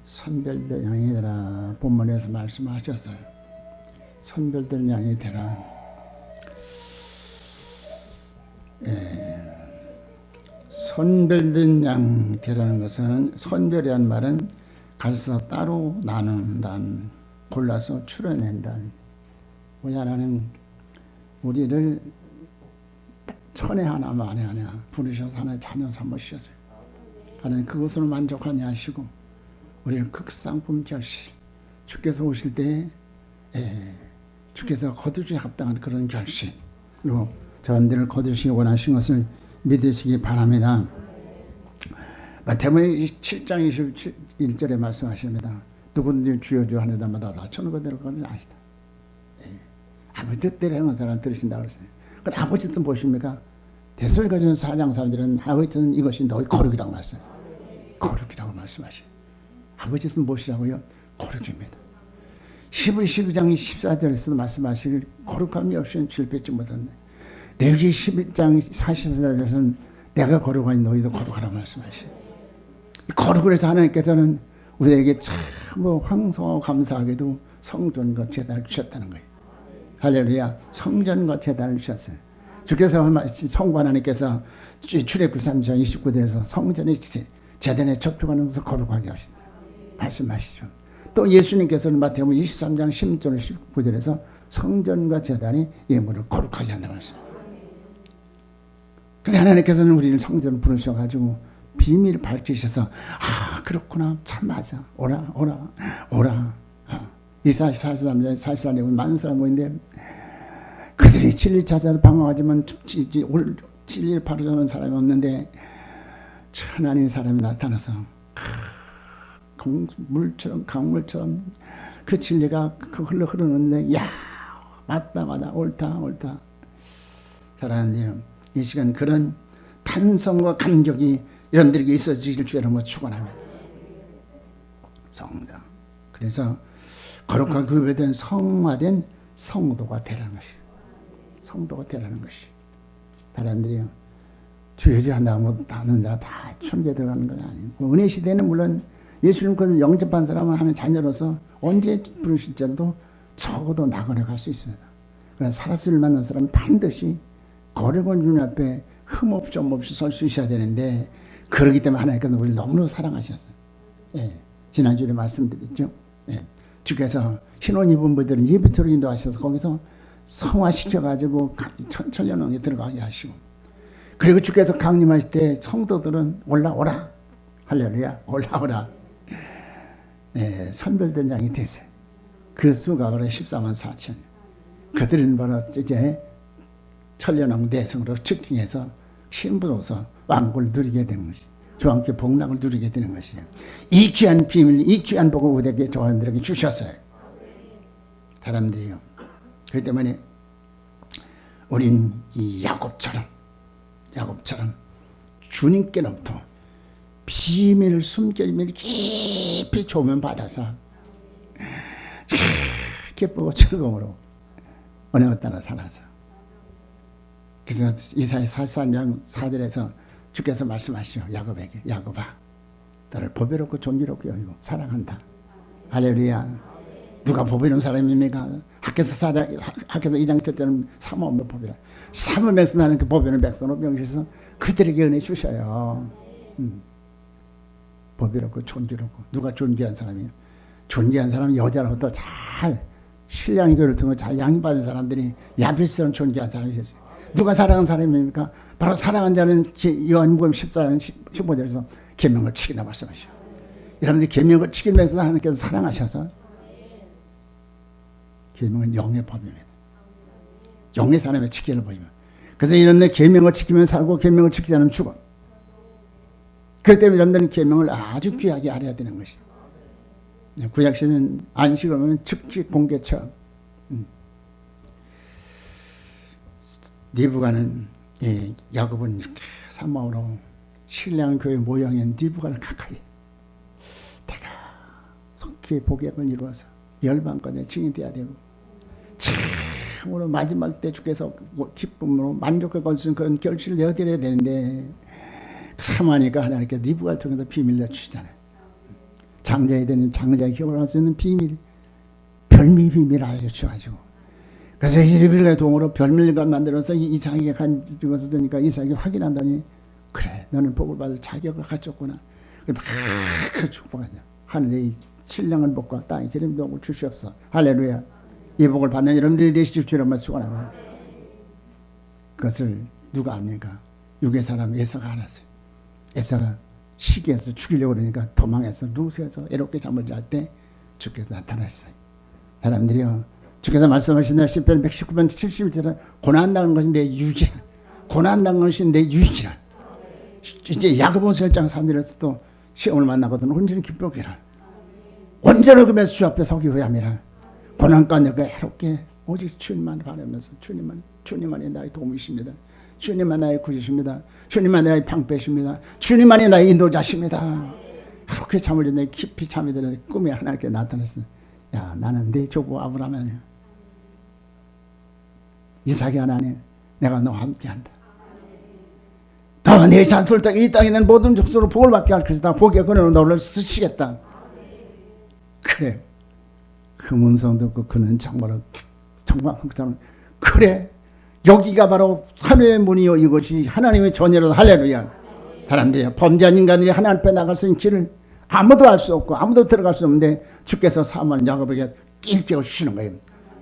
선별된 양이 되라. 본문에서 말씀하셨어요. 선별된 양이 되라. 선별된 양 되라는 것은, 선별이라는 말은 가서 따로 나눈다는, 골라서 추려낸다는. 우리 하나님 우리를 천에 하나 만에 하나 부르셔서 하나의 자녀 삼으셨어요. 하나님 그것으로 만족하니 하시고 우리를 극상품 결실, 주께서 오실 때 주께서 거두시에 합당한 그런 결실로 저런들을 거두시기 원하신 것을 믿으시기 바랍니다. 마태복음 7장 21절에 말씀하십니다. 누구든지 주여 주여 하는 자마다 다 천국에 들어가는 아시다. 아버지 뜻대로 행하는 사람 들으신다고 그랬어요. 그럼 아버지 뜻 보십니까? 데살로니가전 4장 3절은 아버지 뜻은 이것이 너희 거룩이라고 말씀해요. 거룩이라고 말씀하셔요. 아버지 뜻은 무엇이라고요? 거룩입니다. 히브리 12장 14절에서도 말씀하시길 거룩함이 없이는 주를 뵙지 못한다. 레위기 11장 44절에서는 내가 거룩하니 너희도 거룩하라고 말씀하시요. 거룩을 해서 하나님께서는 우리에게 참 황송하고 감사하게도 성전과 제단을 주셨다는 거예요. 할렐루야. 성전과 제단을 주셨어요. 주께서 성부 하나님께서 출애굽기 3장 29절에서 성전의 제단에 접촉하는 것을 거룩하게 하신다 말씀하시죠. 또 예수님께서는 마태복음 23장 16절 19절에서 성전과 제단이 예물을 거룩하게 한다 말씀. 근데 하나님께서는 우리를 성전을 부르셔가지고 비밀을 밝히셔서 그렇구나, 참 맞아, 오라. 이사야 43장 44절에 많은 사람이 모인데 그들이 진리 찾아서 방황하지만 진리를 바로잡는 사람이 없는데 하나님의 사람이 나타나서 물처럼 강물처럼 그 진리가 흐르는데 맞다 옳다. 사랑하는 이 시간 그런 탄성과 감격이 여러분들에게 있어지길 주 여러분 축원합니다. 성장. 그래서 거룩한 구별된 성화된 성도가 되라는 것이. 성도가 되라는 것이. 사람들이요. 주여주 한다고 하는 자 다 천국에 들어가는 건 아니고, 은혜 시대는 물론 예수님 그 영접한 사람을 하는 자녀로서 언제 부르실지라도 적어도 나그네 갈 수 있습니다. 그러나 살아서를 만난 사람은 반드시 거룩한 주님 앞에 흠없이 점없이 설 수 있어야 되는데, 그러기 때문에 하나님께서 우리를 너무나 사랑하셨어요. 지난주에 말씀드렸죠. 주께서 흰옷 입은 분들은 예배토록 인도하셔서 거기서 성화시켜가지고 천년왕에 들어가게 하시고, 그리고 주께서 강림하실 때 성도들은 올라오라. 할렐루야. 올라오라. 선별된 양이 되세요. 그 수가 그래 14만 4천. 그들은 바로 이제 천년왕 대성으로 측킹해서 신부로서 왕국을 누리게 되는 것이, 주와 함께 복락을 누리게 되는 것이에요. 이 귀한 비밀, 이 귀한 복을 우리에게 저들에게 주셨어요. 사람들이요. 그렇기 때문에 우린 이 야곱처럼 주님께로부터 비밀을 숨겨지면 깊이 조면 받아서 기쁘고 즐거움으로 은혜를 따라 살아서, 그래서 이사야 44장 4절에서 주께서 말씀하시죠. 야곱에게, 야곱아, 너를 보배롭고 존귀롭게 여기고 사랑한다. 할렐루야. 누가 보배로운 사람입니까? 학교에서 2장 7절은 삼엄의 보배라. 삼엄에서 나는 그 보배로운 백성으로 명시해서 그들에게 은혜 주셔요. 보배롭고 존귀롭고. 누가 존귀한 사람이에요? 존귀한 사람은 여자로부터 잘 신랑 교회를 통해 잘 양육받은 사람들이 야벳처럼 존귀한 사람이었어요. 누가 사랑한 사람입니까? 바로 사랑한 자는 요한복음 14장 15절에서 계명을 지키다 말씀하시죠. 여러분들이 계명을 지키면서 하나님께서 사랑하셔서, 계명은 영의 법입니다. 영의 사람의 지키는 법입니다. 그래서 이런 데 계명을 지키면 살고 계명을 지키지 않으면 죽어. 그렇기 때문에 여러분들은 계명을 아주 귀하게 알아야 되는 것이에요. 구약시대는 안식을 하면 즉직 공개처. 니브가는 야곱은 이렇게 사마우로 신랑 교회 모양의 니브가를 가까이 내가 속히 복약을 이루어서 열방까지 증인되어야 되고, 참으로 마지막 때 주께서 기쁨으로 만족을 거두는 그런 결실을 내어드려야 되는데, 사모하니까 하나님께 니브가를 통해서 비밀을 주시잖아요. 장자에 되는 장자의 기업을 할 수 있는 비밀, 별미 비밀을 알려주셔가지고, 그래서 히브리의 동으로 별밀관 만들어서 이삭에게 가지고서 주니까 이삭이 확인한다니, 그래 너는 복을 받을 자격을 갖췄구나. 막 축복하죠. 하늘의 신령한 복과 땅의 기름 복을 주시옵소서. 할렐루야. 이 복을 받는 여러분들이 되실 줄 한번 축원합니다. 그것을 누가 압니까? 육의 사람 에사가 알았어요. 에사가 시기해서 죽이려고 그러니까 도망해서 루스에서 애롭게 잠을 잘 때 주께서 나타났어요. 사람들이요, 주께서 말씀하신 시편 119편 70절에 고난당하는 것이 내 유익이라. 고난당하는 것이 내 유익이라. 이제 야고보서 1장 3절에서도 시험을 만나거든 온전히 기쁘기라. 온전히 금에서 주 앞에 서기 위함이라. 고난 가운데 해롭게 오직 주님만 바라면서 주님만이 나의 도움이십니다. 주님만 나의 구주십니다. 주님만 나의 방패십니다. 주님만이 나의 인도자십니다. 그렇게 잠을 잤는데 깊이 잠이 들었는데 꿈에 하나님께 나타났어. 야, 나는 네 조부 아브라함이야. 이삭이 하나님, 내가 너와 함께한다. 너는 네 자손 이 땅에 있는 모든 족속으로 복을 받게 할 것이다. 복의 근원으로 너를 쓰시겠다. 그래. 그 음성 듣고 그는 정말 그래. 여기가 바로 하늘의 문이요, 이것이 하나님의 전열을. 할렐루야. 사람들이 범죄한 인간들이 하나님 앞에 나갈 수 있는 길을 아무도 알 수 없고 아무도 들어갈 수 없는데 주께서 사모하는 야곱에게 일깨워 주시는 거예요.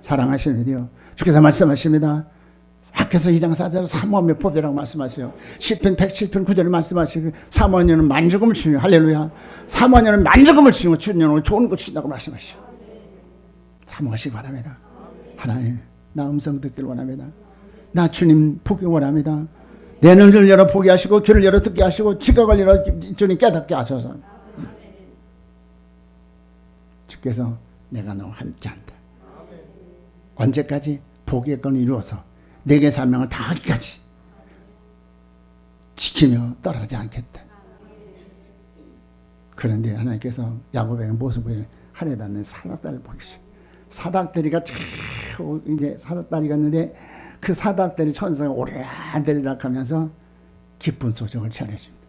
사랑하시는 이요, 주께서 말씀하십니다. 학교에서 2장 4절 사모함의 법이라고 말씀하세요. 시편 107편 9절에 말씀하시고 사모하는 만족음을 주시고, 할렐루야. 사모하는 만족음을 주시고 주님은 좋은 것 주신다고 말씀하시죠. 사모하시기 바랍니다. 하나님, 나 음성 듣기를 원합니다. 나 주님 보기 원합니다. 내 눈을 열어 보게 하시고 귀를 열어 듣게 하시고 지각을 열어 주님 깨닫게 하소서. 주께서 내가 너와 함께한다. 언제까지? 복의 건을 이루어서 내게 사명을 다하기까지 지키며 떠나지 않겠다. 그런데 하나님께서 야곱에게 모습을 하늘에 닿는 사닥다리를 보이시. 사닥다리가 이제 사닥다리가 있는데 그 사닥다리 천사가 오래되리라 하면서 기쁜 소식을 전해줍니다.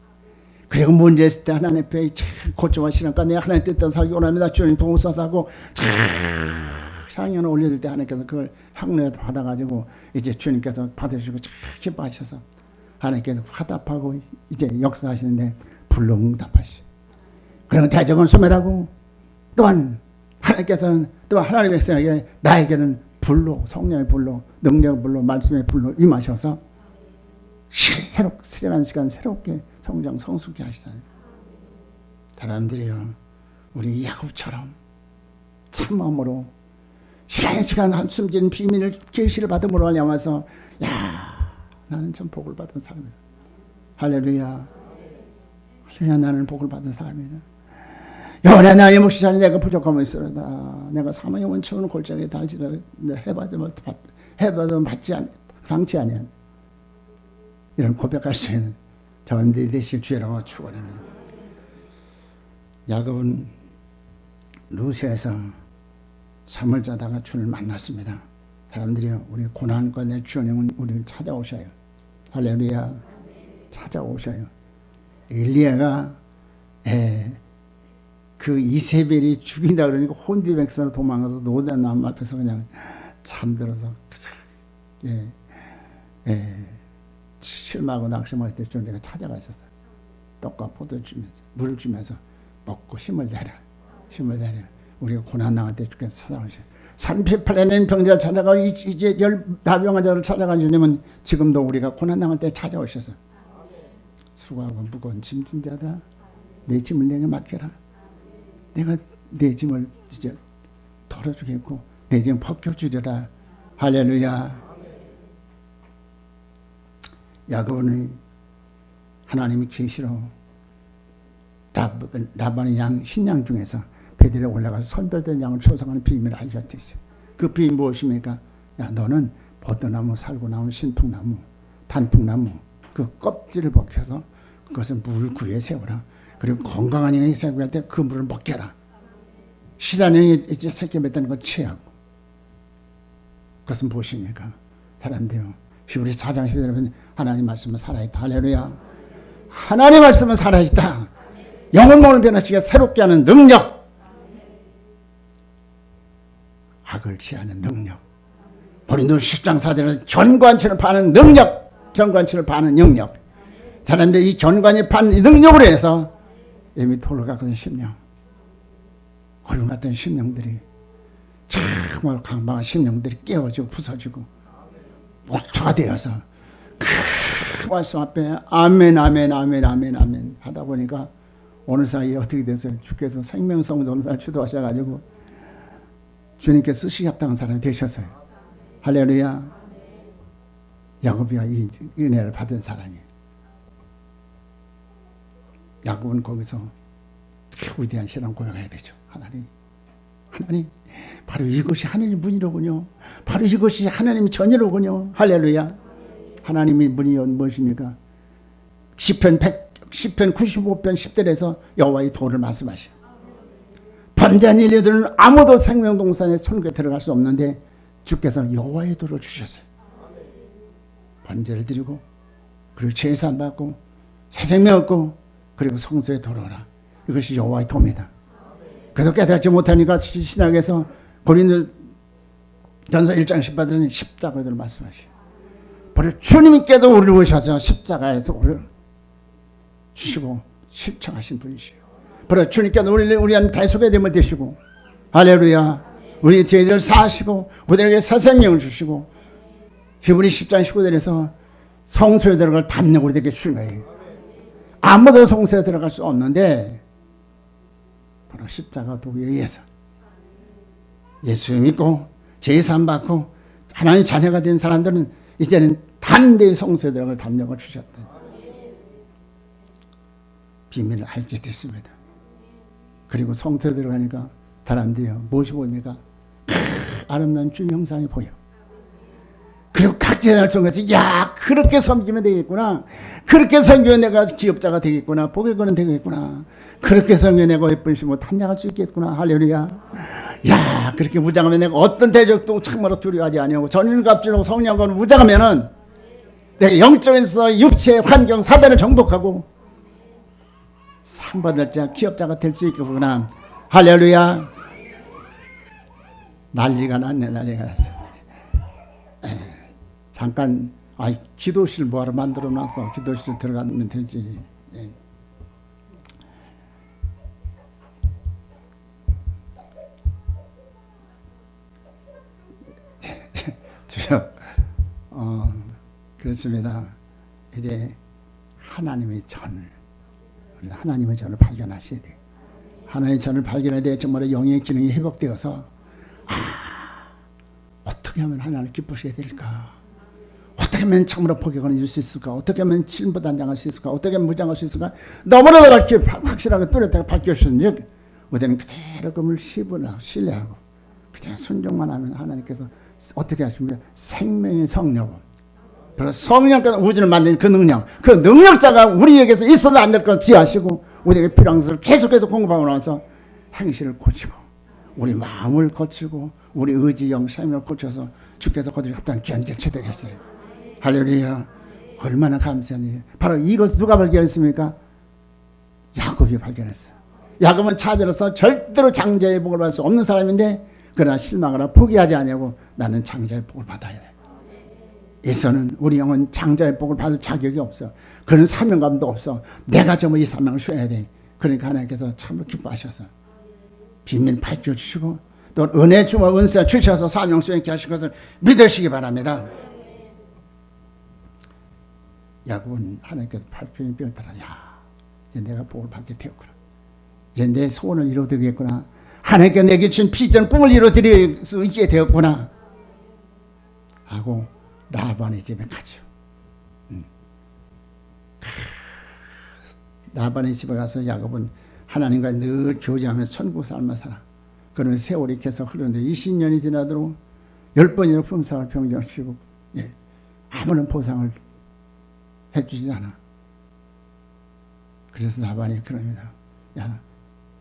그리고 문제 있을 때 하나님 앞에 고초와 시련과 내 하나님 뜻대로 살기 원합니다. 주님 도우소서 하고 향연을 올릴 때 하나님께서 그걸 향로에 받아가지고 이제 주님께서 받으시고 기뻐하셔서 하나님께서 화답하고 이제 역사하시는데 불로 응답하시죠. 그리고 대적은 소멸하고 또한 하나님께서는 또 하나님의 백성에게 나에게는 불로, 성령의 불로, 능력의 불로, 말씀의 불로 임하셔서 수련한 시간 새롭게 성장 성숙케 하시다니. 사람들이요, 우리 야곱처럼 참마음으로 시간 한숨 지는 비밀을 계시를 받음으로 알려와서, 야, 나는 참 복을 받은 사람이다. 할렐루야. 할렐루야, 나는 복을 받은 사람이다. 영원히 나의 몫이 자니 내가 부족함을 쓰러다. 내가 사망의 원천을 골짜기에 달지라 해봐도 받지 상치 아니야. 이런 고백할 수 있는 저분들이 되실 주라고 축원합니다. 야곱은 루스에서 잠을 자다가 주를 만났습니다. 사람들이요, 우리 고난과 내 주님은 우리를 찾아오셔요. 할렐루야. 찾아오셔요. 엘리야가 그 이세벨이 죽인다 그러니까 혼비백산으로 도망가서 노단 나무 앞에서 그냥 잠들어서 실망하고 낙심할 때 주님이 찾아가셨어요. 떡과 포도를 주면서 물을 주면서 먹고 힘을 내라. 힘을 내라. 우리가 고난 당할 때 주께서 찾아오셔요. 38년 된 병자를 찾아가고 이제 나병한 자를 찾아간 주님은 지금도 우리가 고난 당할 때 찾아오셔서 수고하고 무거운 짐진 자들아, 내 짐을 내게 맡겨라. 내가 내 짐을 이제 덜어주겠고 내 짐 벗겨주리라. 할렐루야. 야곱은 하나님이 계시로 라반의 양 신양 중에서 베들에 올라가서 선별된 양을 초상하는 비밀을 알려주셨어요. 그 비밀 무엇입니까? 야, 너는 버드나무, 살구나무, 신풍나무, 단풍나무 그 껍질을 벗겨서 그것을 물 구에 세워라. 그리고 건강한 영이 생각할 때 그 물을 먹게라. 실한 영이 이제 새끼 맺다는 걸 취하고. 그것은 무엇입니까? 사람들이요, 히브리 4장 10절에 보면 하나님 말씀은 살아있다. 할렐루야. 하나님 말씀은 살아있다. 영혼 몸을 변화시켜 새롭게 하는 능력, 악을 취하는 능력, 고린도 10장 4절에서 견관치를 파는 능력, 견관치를 파는 능력. 사람들이 이 견관이 파는 이 능력으로 해서 이미 돌아가던 심령, 고름 같은 심령들이 정말 강박한 심령들이 깨어지고 부서지고 목표가 되어서 그 말씀 앞에 아멘 아멘 아멘 아멘 아멘 하다 보니까 오늘 사이에 어떻게 됐어요? 주께서 생명성을 오늘 날 주도하셔가지고 주님께 쓰시기 합당한 사람이 되셨어요. 할렐루야. 야곱이가 이 은혜를 받은 사람이에요. 야곱은 거기서 위대한 신앙 고백해야 되죠. 하나님, 바로 이것이 하나님의 문이로군요. 바로 이것이 하나님의 전이로군요. 할렐루야. 하나님의 문이 무엇입니까? 시편 95편 10절에서 여호와의 도를 말씀하셔. 번제한 인류들은 아무도 생명동산에 손에 들어갈 수 없는데 주께서 여호와의 도를 주셨어요. 번제를 드리고 그리고 제사 받고 새 생명 얻고 그리고 성소에 돌아오라. 이것이 여호와의 도입니다. 그래도 깨닫지 못하니까 신약에서 고린도전서 1장 18절에 십자가를 말씀하시오. 바로 주님께도 우리를 오셔서 십자가에서 우리를 주시고 실천하신 분이시오. 바로 주님께도 우리한 대속의 됨을 되시고 할렐루야. 우리 죄를 사하시고 우리에게 새 생명을 주시고 히브리 10장 19절에서 성소에 들어갈 담력 우리에게 주신 거예요. 아무도 성소에 들어갈 수 없는데 바로 십자가 도에 의해서 예수 믿고 제사 받고 하나님 자녀가 된 사람들은 이제는 단대히 성소에 들어갈 담력을 주셨다. 비밀을 알게 됐습니다. 그리고 성소에 들어가니까 사람들이 무엇이 보입니까? 아름다운 주님 형상이 보여. 그리고 각제날 통해서 야 그렇게 섬기면 되겠구나. 그렇게 섬기면 내가 기업자가 되겠구나. 복의 거는 되겠구나. 그렇게 섬기면 내가 예쁜 신부 탐량할 수 있겠구나. 할렐루야. 야 그렇게 무장하면 내가 어떤 대적도 참으로 두려워하지 아니하고 전일갑주로 성령과는 무장하면은 내가 영적에서 육체의 환경 사단을 정복하고 상받을 자 기업자가 될 수 있겠구나. 할렐루야. 난리가 났네. 난리가 났어. 잠깐 기도실 뭐하러 만들어놨어. 기도실 들어가면 되지. 주여 그렇습니다. 이제 하나님의 전을 하나님의 전을 발견하셔야 돼. 하나님의 전을 발견해야 돼. 정말 영의 기능이 회복되어서 어떻게 하면 하나님을 기쁘시게 될까? 어떻게 하면 참으로 복역을 이룰 수 있을까? 어떻게 하면 진보단장할 수 있을까? 어떻게 하면 무장할 수 있을까? 너무나도 그렇게 확실하게 뚜렷하게 밝혀주신 우리는 그대로 그걸 신뢰하고 그냥 순종만 하면 하나님께서 어떻게 하십니까? 생명의 성령, 성령께서 우주를 만드는 그 능력, 그 능력자가 우리에게서 있어도 안 될 걸 지하시고 우리에게 필요한 것을 계속해서 공급하고 나서 행실을 고치고 우리 마음을 고치고 우리 의지 영 생명을 고쳐서 주께서 거들이 합당한 귀한 개체 되게 하시네. 할렐루야. 얼마나 감사한 일이에요. 바로 이것 누가 발견했습니까? 야곱이 발견했어요. 야곱은 차지로서 절대로 장자의 복을 받을 수 없는 사람인데 그러나 실망하라 포기하지 아니하고 나는 장자의 복을 받아야 돼. 에서는 우리 영은 장자의 복을 받을 자격이 없어. 그런 사명감도 없어. 내가 전부 이 사명을 쉬어야 돼. 그러니까 하나님께서 참으로 기뻐하셔서 비밀 밝혀주시고 또 은혜 주와 은사 주셔서 사명 수행케 하신 것을 믿으시기 바랍니다. 야곱은 하나님께서 발표인 뼈를 따라 이제 내가 복을 받게 되었구나. 이제 내 소원을 이루어드리겠구나. 하나님께 내게 준 비전 꿈을 이루어드릴 수 있게 되었구나 하고 라반의 집에 가죠. 라반의 집에 가서 야곱은 하나님과 늘 교제하면서 천국 삶을 살아. 그러면 세월이 계속 흐르는데 20년이 지나도록 10번이나 품삯을 병정시키고 아무런 보상을 해주지 않아. 그래서 라반이 그럽니다. 야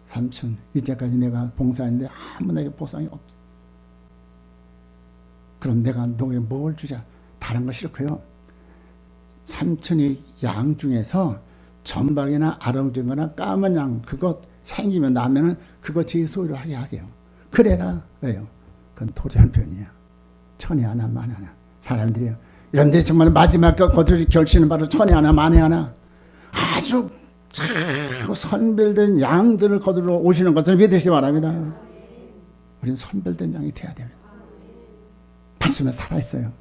삼촌 이때까지 내가 봉사했는데 아무 내게 보상이 없어. 그럼 내가 너에게 뭘 주자. 다른 거 싫고요. 삼촌이 양 중에서 전박이나 아롱증거나 까만 양 그것 생기면 나면은 그거 제 소유로 하게 하게요. 그래라. 왜요? 그건 도전편이야. 천이 하나 만 하나. 사람들이요. 여러분들이 정말 마지막 거두리 결실은 바로 천이 하나 만에 하나. 아주 선별된 양들을 거두러 오시는 것을 믿으시기 바랍니다. 우리는 선별된 양이 돼야 됩니다. 말씀은 살아있어요.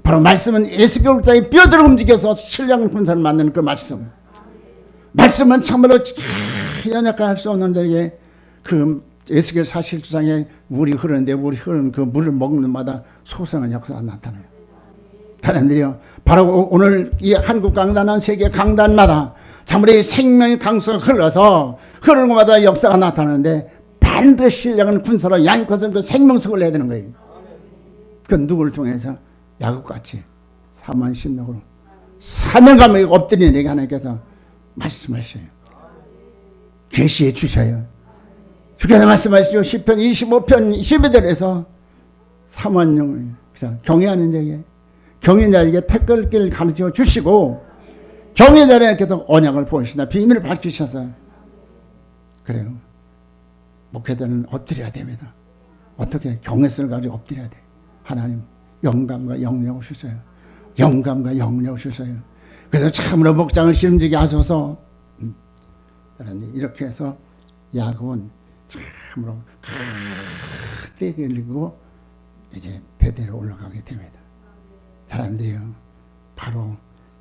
바로 말씀은 예수의 옥자에 뼈대로 움직여서 신령 군사를 만드는 그 말씀. 말씀은 참으로 연약할 수 없는 데에 그 에스겔 42장에 물이 흐르는데 물이 흐르는 그 물을 먹는 마다 소성한 역사가 나타나요. 사람들이요. 바로 오늘 이 한국 강단한 세계 강단마다 참으로 생명의 강수가 흘러서 흐르는 곳마다 역사가 나타나는데 반드시 신령한 군사로 양육해서 그 생명성을 내야 되는 거예요. 그 누구를 통해서 야곱같이 사모한 심령으로 사명감에 엎드리는 에게 하나님께서 말씀하셔요. 계시해 주셔요. 주께서 말씀하시죠. 시편 25편 12절에서 사모한 영을 경외하는 자에게 경외하는 자에게 택할 가르쳐 주시고 경외하는 자에게도 언약을 보이시나 비밀을 밝히셔서 그래요. 목회자는 엎드려야 됩니다. 어떻게 경외성을 가지고 엎드려야 돼. 하나님 영감과 영력을 주셔요. 영감과 영력을 주셔요. 그래서 참으로 목장을 기름지게 하셔서 이렇게 해서 야곱은 참으로 크게 열리고 이제 베델로 올라가게 됩니다. 사람들이요. 바로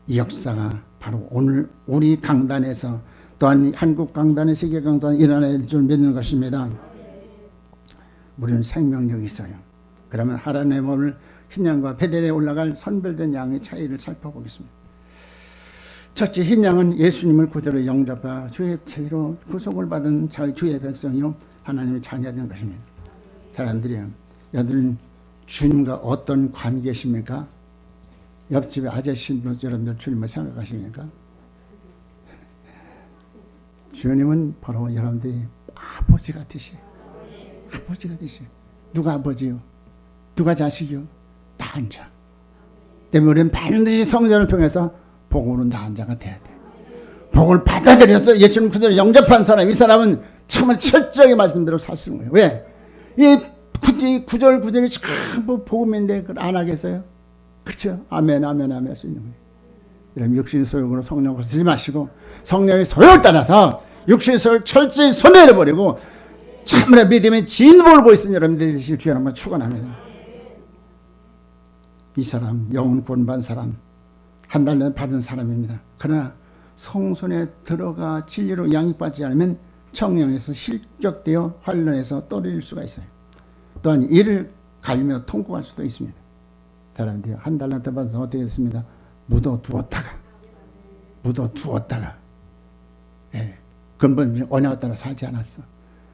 이 역사가 바로 오늘 우리 강단에서 또한 한국 강단의 세계 강단에 일어나야 될 줄 믿는 것입니다. 우리는 생명력이 있어요. 그러면 하나님의 몸을 흰 양과 베델에 올라갈 선별된 양의 차이를 살펴보겠습니다. 첫째, 흰 양은 예수님을 구주로 영접하 주의 체로 구속을 받은 주의 백성이요 하나님의 자녀된 것입니다. 사람들이요. 여러분 주님과 어떤 관계십니까? 옆집에 아저씨도 여러분들 주님을 생각하십니까? 주님은 바로 여러분들이 아버지 같으시요. 아버지 같으시요. 누가 아버지요? 누가 자식이요? 나은 자. 때문에 우리는 반드시 성전을 통해서 복으로 나은 자가 돼야 돼. 복을 받아들여서 예수님 그대로 영접한 사람, 이 사람은 정말 철저하게 말씀대로 살 수 있는 거예요. 왜? 이 구절구절이 전부 복음인데 그걸 안 하겠어요? 그렇죠? 아멘 아멘 아멘 할 수 있는 거예요. 이런 육신 소욕으로 성령을 쓰지 마시고 성령의 소욕을 따라서 육신 소욕을 철저히 소멸해버리고 참으로 믿음의 진보를 보이시는 여러분들이 되실 주의 이름으로 축원합니다. 이 사람 영혼 구원받은 사람 한 달 전에 받은 사람입니다. 그러나 성전에 들어가 진리로 양육받지 않으면 청령에서 실격되어 환란에서 떨어질 수가 있어요. 또한 이를 갈며 통곡할 수도 있습니다. 사람들이 한 달란트 받아서 어떻게 됐습니다? 묻어두었다가 예, 근본 언약을 따라 살지 않았어.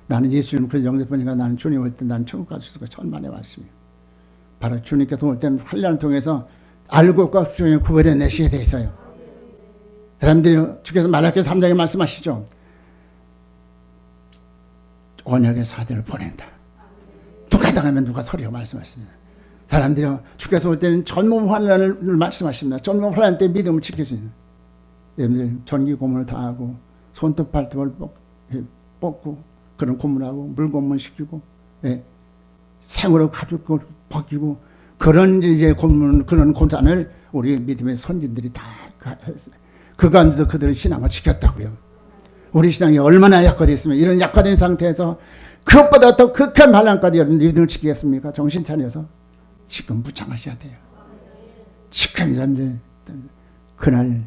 나는 예수님 그래서 영접하니까 나는 주님 올 때 나는 천국 갈 수 있을 천만에 왔습니다. 바로 주님께서 올 때는 환란을 통해서 알곡과 흑중에 구별해 내셔야 돼 있어요. 사람들이 주께서 말라기 3장에 말씀하시죠. 언약의 사자를 보낸다. 누가 당하면 누가 서리고 말씀하십니다. 사람들이 주께서 올 때는 전몸 환란을 말씀하십니다. 전몸 환란 때 믿음을 지킬 수 있는. 여러분들 전기 고문을 다 하고 손톱 발톱을 뽑고 그런 고문하고 물고문 시키고 생으로 가죽 벗기고 그런 이제 고문 그런 고난을 우리 믿음의 선진들이 다 했어요. 그 가운데도 그들의 신앙을 지켰다고요. 우리 신앙이 얼마나 약화됐으면 이런 약화된 상태에서 그것보다 더 극한 환난까지 여러분들 믿음을 지키겠습니까? 정신 차려서 지금 무창하셔야 돼요. 지금 여러분들 그날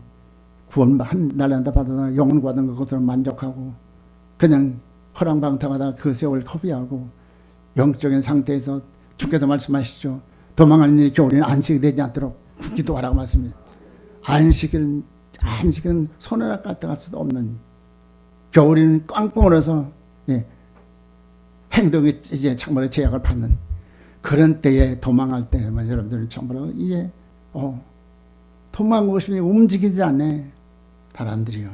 구원 한 날한다 받아서 영혼 받은 것으로 만족하고 그냥 허랑방탕하다 그 세월 허비하고 영적인 상태에서 주께서 말씀하시죠. 도망하는 일이 겨울에는 안식이 되지 않도록 기도하라고 말씀합니다. 안식은 손을 까딱할 수도 없는 겨울에는 꽝꽝 얼어서 행동이 이제 정말로 제약을 받는 그런 때에 도망할 때만 여러분들은 정말로 이제 도망가고 싶으니 움직이지 않네 사람들이요.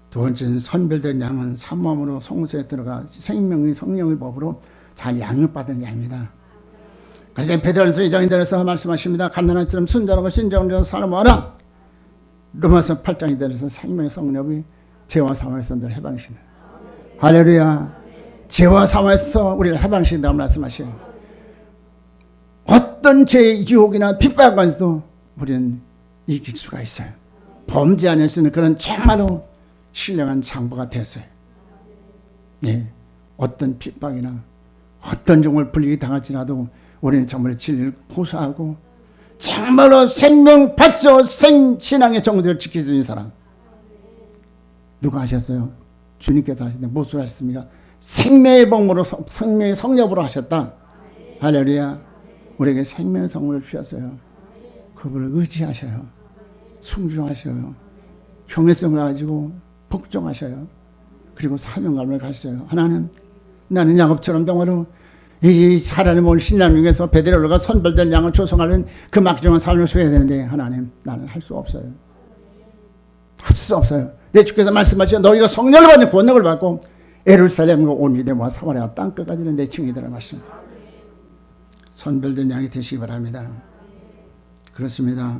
두 번째는 선별된 양은 사모함으로 성소에 들어가 생명의 성령의 법으로 잘 양육받은 양입니다. 그래서 베드로전서 2장에 대해서 말씀하십니다. 갓난아이처럼 순전하고 신정한 사람 와라. 로마서 8장에 대해서 생명의 성령이 죄와 사망에서 늘 해방시킨다. 할렐루야. 죄와 사망에서 우리를 해방시킨다고 말씀하셔요. 어떤 죄의 유혹이나 핍박관도 우리는 이길 수가 있어요. 범죄 않을 수 있는 그런 정말로 신령한 장부가 됐어요. 예, 어떤 핍박이나 어떤 종을 불리게 당할지라도 우리는 정말 진리를 고사하고 정말로 생명 받죠. 생신앙의 정도를 지킬 수 있는 사람. 누가 하셨어요? 주님께서 하셨는데 무엇을 하셨습니까? 생명의 복으로, 생명의 성령으로 하셨다. 할렐루야. 우리에게 생명의 성령을 주셨어요. 그분을 의지하셔요. 순종하셔요. 경외성을 가지고 복종하셔요. 그리고 사명감을 가져요. 하나는 나는 야곱처럼 정말로 이 하나님을 신랑 중에서 베드로가 선별된 양을 조성하는 그 막중한 삶을 수해야 되는데 하나님 나는 할 수 없어요. 할 수 없어요. 내 주께서 말씀하시죠. 너희가 성령을 받는 권능을 받고 예루살렘과 온 유대와 사마리아 땅끝까지는 내 칭이더라 말씀. 선별된 양이 되시기 바랍니다. 그렇습니다.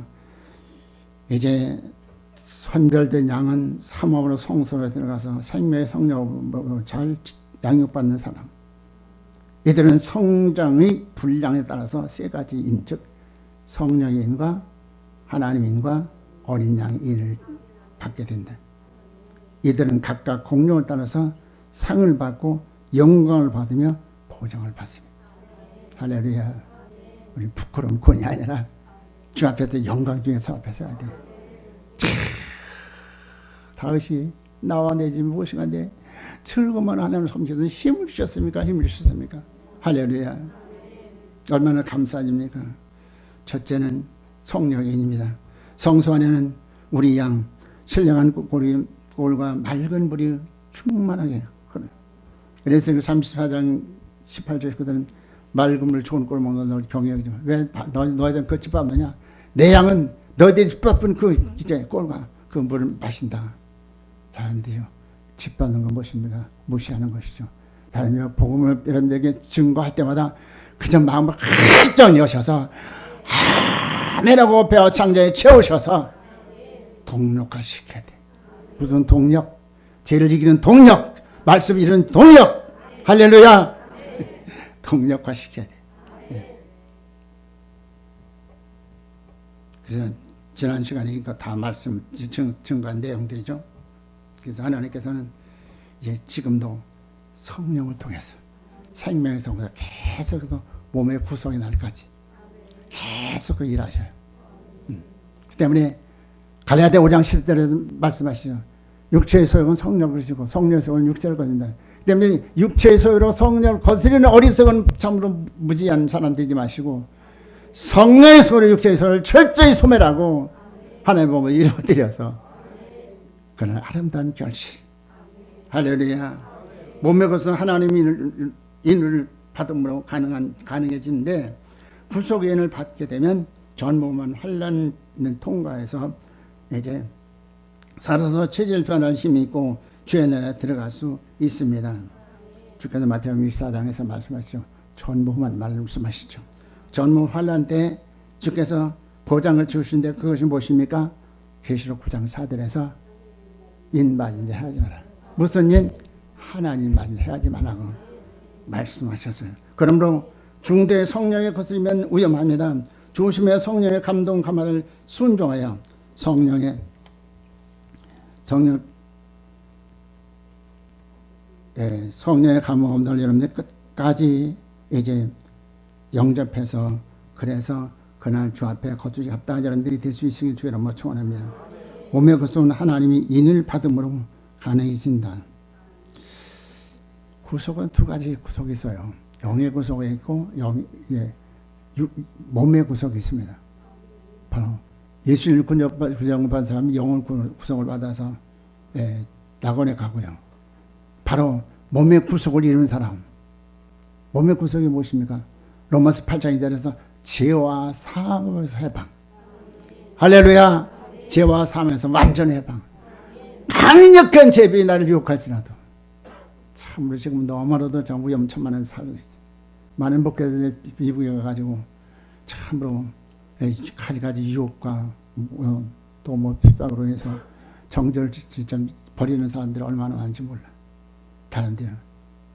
이제 선별된 양은 사모으로 성소에 들어가서 생명의 성령으로 잘 양육받는 사람. 이들은 성장의 분량에 따라서 세 가지 인, 즉 성령의 인과 하나님의 인과 어린 양의 인을 받게 된다. 이들은 각각 공력을 따라서 상을 받고 영광을 받으며 보장을 받습니다. 할렐루야. 우리 부끄러운 군이 아니라 주 앞에서 영광 중에서 앞에서 해야 돼. 다윗이 나와 내 집 무엇인가인데 즐거움만 하나님을 섬기는 힘을 주셨습니까? 힘을 주셨습니까? 할렐루야. 얼마나 감사합니까? 첫째는 성령의 인입니다. 성소 안에는 우리 양 신령한 꼴과 맑은 불이 충만하게. 그래서 그 34장 18절에 그들은 맑은 물 좋은 꼴 먹는 너를 경외하지 마. 왜 너희들은 그 집밥 먹냐? 내 양은 너희들이 집밥은 그 이제 꼴과 그 물을 마신다. 사람들이요. 집밥는 건 무엇입니까? 무시하는 것이죠. 다른 복음을 여러분들에게 증거할 때마다 그저 마음을 활짝 여셔서 아멘하고 배와 창자에 채우셔서 동력화시켜야 돼. 무슨 동력? 죄를 이기는 동력, 말씀을 이기는 동력. 할렐루야. 동력화시켜야 돼. 네. 그래서 지난 시간에 이거 다 말씀 증거한 내용들이죠. 그래서 하나님께서는 이제 지금도 성령을 통해서 생명의 성령을 계속해서 몸의 구성이 날까지 계속 일하셔요. 그 때문에 갈라디아 5장 10절에서 말씀하시죠. 육체의 소욕은 성령을 거스리고 성령의 소욕은 육체를 거스린다. 그 때문에 육체의 소욕으로 성령을 거스리는 어리석은 참으로 무지한 사람 되지 마시고 성령의 소욕으로 육체의 소욕을 철저히 소멸하고 하나님의 몸을 이루어드려서 그는 아름다운 결실. 할렐루야. 몸의 것은 하나님의 인을 받음으로 가능해지는데 구속의 인을 받게 되면 전 몸은 환난을 통과해서 이제 살아서 체질 변할 힘이 있고 주의 나라에 들어갈 수 있습니다. 주께서 마태복음 24장에서 말씀하시죠. 전 몸만 말씀하시죠. 전 몸 환난 때 주께서 보장을 주시는데 그것이 무엇입니까? 계시록 9장 4절에서 인 맞은 자 하지 마라. 무슨 인? 하나님 맞은 자 하지 말라고 말씀하셨어요. 그러므로 중대 성령의 거스리면 위험합니다. 조심해 성령의 감동 감화를 순종하여 성령의 감동을 여러분들 끝까지 이제 영접해서 그래서 그날 주 앞에 거두지 합당한 여러분들이 될 수 있으길 주의 이름으로 축원합니다. 몸의 구속은 하나님이 인을 받음으로 가능해진다. 구속은 두 가지 구속이 있어요. 영의 구속이 있고 몸의 구속이 있습니다. 바로 예수님을 구속을 받은 사람이 영의 구속을 받아서 낙원에 가고요. 바로 몸의 구속을 이루는 사람. 몸의 구속이 무엇입니까? 로마서 8장에 대해서 죄와 사함에서 해방. 할렐루야. 죄와 사함에서 완전 해방. 강력한 죄비 나를 유혹할지라도 참으로 지금 너무나도 좀 위험천만한 살고 있어요. 많은 목회자들 미국에 가가지고 참으로 가지가지 유혹과 또 뭐 핍박으로 해서 정절 진짜 버리는 사람들이 얼마나 많은지 몰라. 다른데요.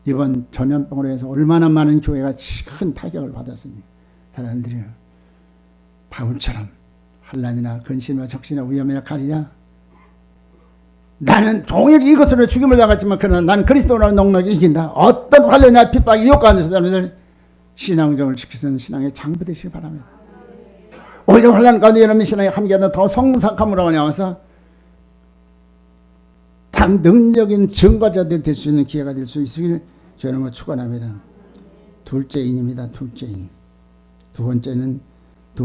이번 전염병으로 해서 얼마나 많은 교회가 큰 타격을 받았습니까? 사람들이요. 바울처럼 환난이나 근심이나 적신이나 위험이나 가리냐? 나는 종일 이것으로 죽임을 당했지만 그러나 나는 그리스도로 넉넉히 이긴다. 어떤 환난이나 핍박이 유혹하는 사람들 신앙적을 지키는 신앙의 장부 되시기 바랍니다. 오히려 환난 가운데 여러분 신앙의 한계는 더 성숙함으로 나와서 능력인 증거자들이 될 수 있는 기회가 될 수 있으길 저는 축원합니다. 둘째인입니다. 둘째인. 두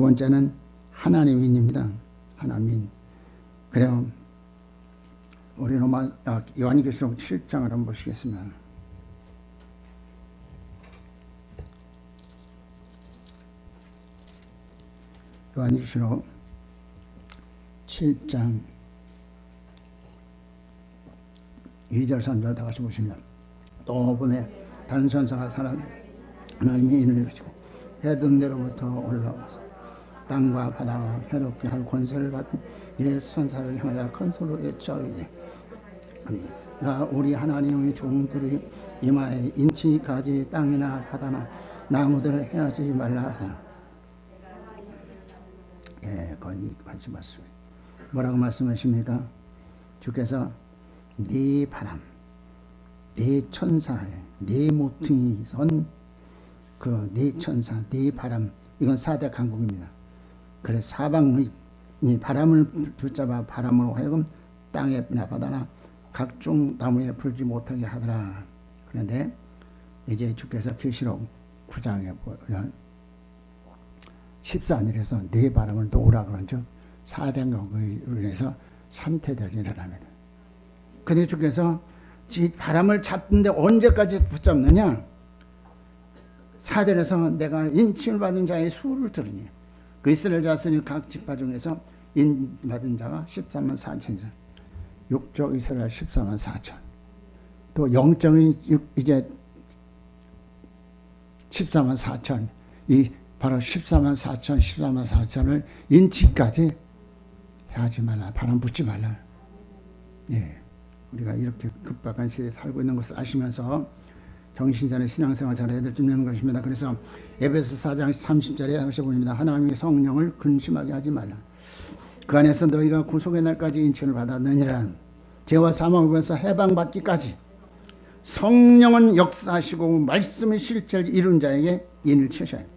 번째는 하나님인입니다. 하나님. 그래요. 우리 요한계시록 7장을 한번 보시겠습니다. 요한계시록 7장 2절 3절 다 같이 보시면 또 보면 다른 천사가 하나님의 인을 가지고 해등대로부터 올라와서 땅과 바다와 해롭게 할 권세를 받은 옛 천사를 향하여 큰 소리로 외쳐이르되 나 우리 하나님의 종들의 이마에 인치 가지 땅이나 바다나 나무들을 해하지 말라 하라. 거기 같이 말씀해. 뭐라고 말씀하십니까? 주께서 네 바람, 네 천사에, 네 모퉁이 선 그 네 천사, 네 바람, 이건 4대 강국입니다. 그래서 사방의 바람을 붙잡아 바람으로 하여금 땅에나 바다나 각종 나무에 불지 못하게 하더라. 그런데 이제 주께서 계시록 9장에 보면 14절에서 네 바람을 놓으라 그러죠. 4대 강국으로 인해서 3태대전이 일어납니다. 근데 주께서 바람을 잡는데 언제까지 붙잡느냐? 4절에서 내가 인침을 받은 자의 수를 들으니 그 이스라엘 자손이 각 지파 중에서 인받은 자가 14만 4천이죠. 육적 이스라엘 14만 4천. 또 영적인 이제 14만 4천. 이 바로 14만 4천, 14만 4천을 인치까지 하지 말라. 바람 붙지 말라. 예. 우리가 이렇게 급박한 시대에 살고 있는 것을 아시면서 정신차려 신앙생활 잘해야 될 줄 믿는 것입니다. 그래서 에베소 4장 30절에 다시 보입니다. 하나님의 성령을 근심하게 하지 말라. 그 안에서 너희가 구속의 날까지 인침을 받았느니라. 죄와 사망에서 해방받기까지 성령은 역사하시고 말씀의 실체를 이룬 자에게 인을 치셔야 합니다.